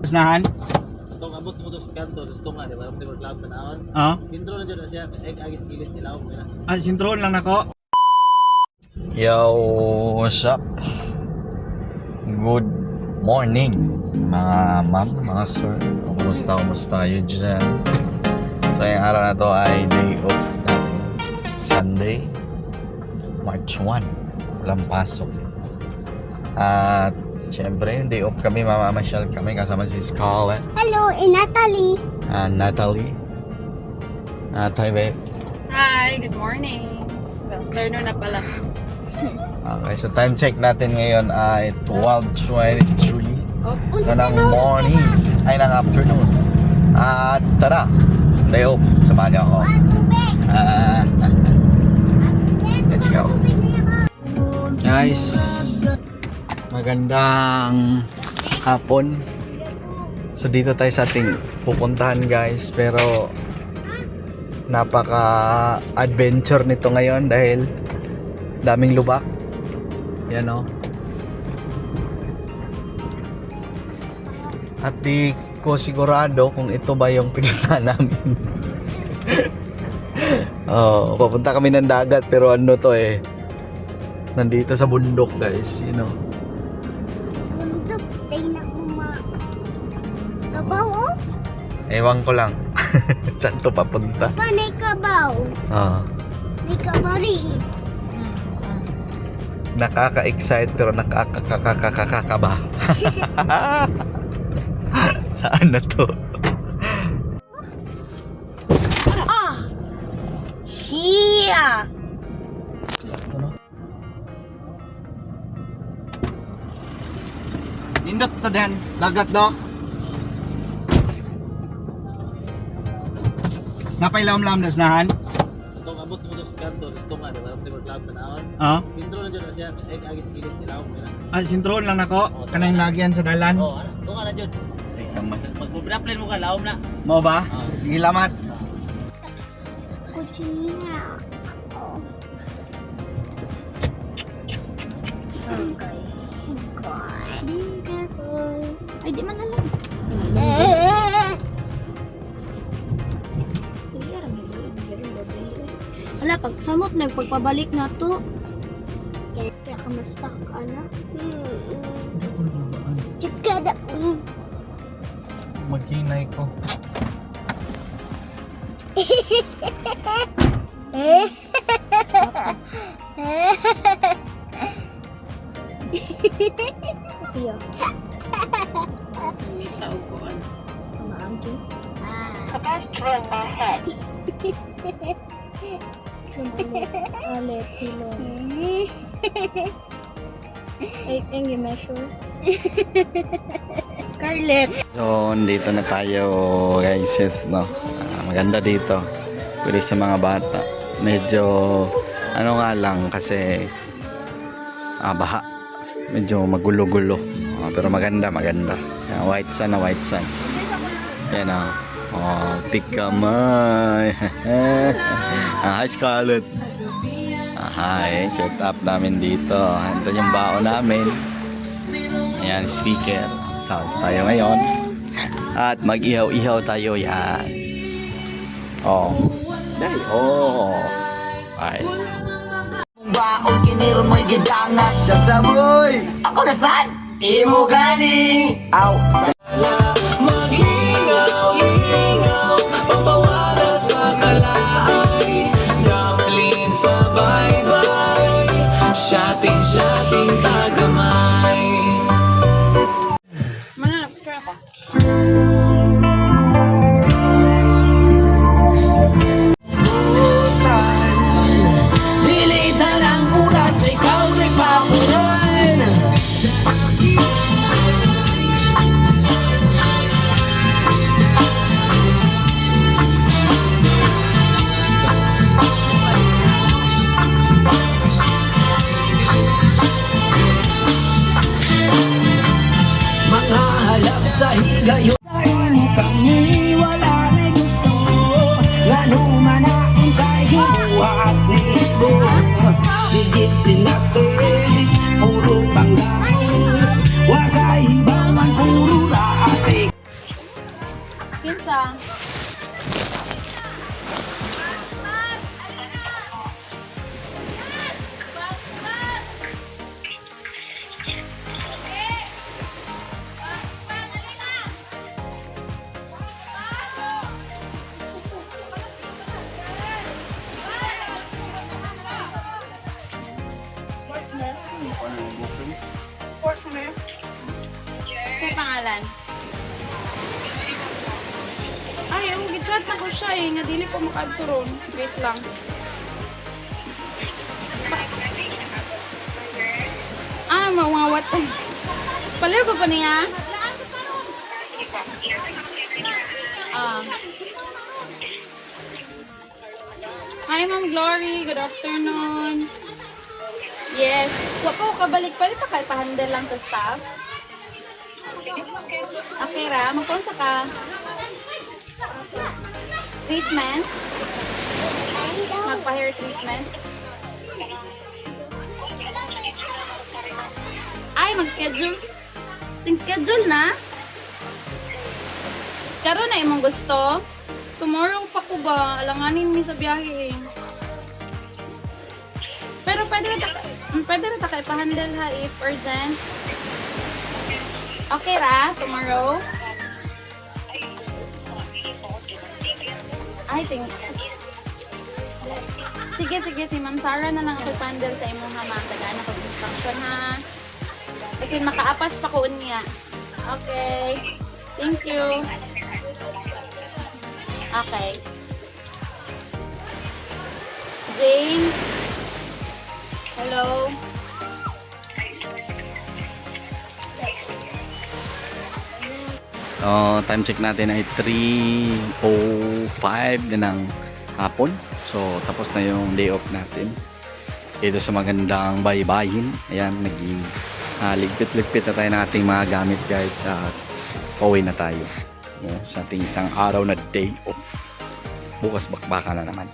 Snahan? Itong abot mo to sa kanto, gusto nga, di ba? Yung cloud pa naon. Oo. Sintro na dyan na siya, agis gilis ilaw mo na. Sintron lang nako. Yo, what's up? Good morning mga ma'am, mga sir. Kumusta kayo dyan? So yung araw na to ay day off natin. Sunday, March 1. Walang pasok. At syempre yung day off kami, mamamasyal kami kasama si Scarlett. Hello, Natalie. Natalie. Hi babe. Hi, good morning. Well, afternoon na pala. Okay, so time check natin ngayon ay 12:23 ng morning, ay ng afternoon. At tara, day off, samahan niyo ako. Let's go. Guys, magandang hapon. So dito tayo sa ating pupuntahan guys, pero napaka-adventure nito ngayon dahil daming lubak. Yan o. At di ko sigurado kung ito ba yung pinuntahan namin. Papunta kami ng dagat pero ano to nandito sa bundok guys, you know. Bundok, tayo na kabaw, oh? Ewan ko lang. Saan to papunta? Panay kabaw. Di kabaw rin. Nakaka-excite pero nakakakakakaba. Saan na to? Siya! Indot to den, dagat do. Napailam-lam na snahan? Itong abot mo to sa kanto, gusto nga, di ba? Yung cloud pa naon. Sintro na dyan na siya, agis gilis ilaw mo na. Sintron lang nako. Kanang lagyan sa dalan. Oo, ano? Ito nga na dyan. Magbubraplan mo ka, laom na. Mo ba? Sige, lamat. Kuchina. Oh. Okay. God. Be careful. Ay, di man alam. Wala, pag samot, nagpagpabalik na to. Kaya ka ma-stuck, anak. Chikada. Maghinay ko. Siya. May tao ko, ano. Kamaangkin. Turn my head. Alet, tilo. Ay, yung measure. Scarlett. So, dito na tayo guys, no? Maganda dito. Pwede sa mga bata. Medyo, ano nga lang, kasi baha. Medyo magulo-gulo. Pero maganda. Yan, white sun. Yan o. Pick kamay. Hi Scarlett. Hi, set up namin dito. Ito yung baon namin. Ayan, speaker. Sounds tayo ngayon. At mag-ihaw-ihaw tayo yan. Bye. Baon kiniro mo'y gidangat siyang saboy. Ako na saan? Imo gani. Aw. Mag-ingaw-ingaw, pagpawala sa kalaay. Daplin sa baybay, shating tagamay. Mananap, pera ka. Bilitan ang oras, ikaw nagpapunan. Mga halap sa higayon. Sa imo kami wala na gusto. Lalo man ang sa'y gibuhat nito. Sigit dinaste, puro panggaw. Wakay ibaw man puro laate. Kaya pangalan? Ay, ang gichat na ko siya eh. Nga dili po makadturon. Wait lang. Mawawat eh. Palayo ko niya. Hi, Ma'am Glory. Good afternoon. Yes. Wa pa ko kabalik. Pwede pa kayo pa-handle lang sa staff? Okay ra. Magpunsa ka. Treatment? Magpa-hair treatment? Ay, mag-schedule. Ting-schedule na? Karon na imong gusto? Tomorrow pa ko ba? Alanganin ni sa biyahe eh. Pero pwede na ta kayo pa-handle ha if urgent. Okay ra? Tomorrow? I think. Sige, si Ma'am Sarah na lang ako pa-handle sa imo ha, ma'am. Tagaan ako instruction ha. Kasi makaapas pa ko niya. Okay. Thank you. Okay. Jane. Hello. Time check natin ay 3:05 na ng hapon. So, tapos na yung day off natin. Dito sa magandang baybayin. Ayan, naging ligpit-ligpit na tayo ng ating mga gamit guys. At pauwi na tayo. Sa ating isang araw na day off. Bukas bakbaka na naman.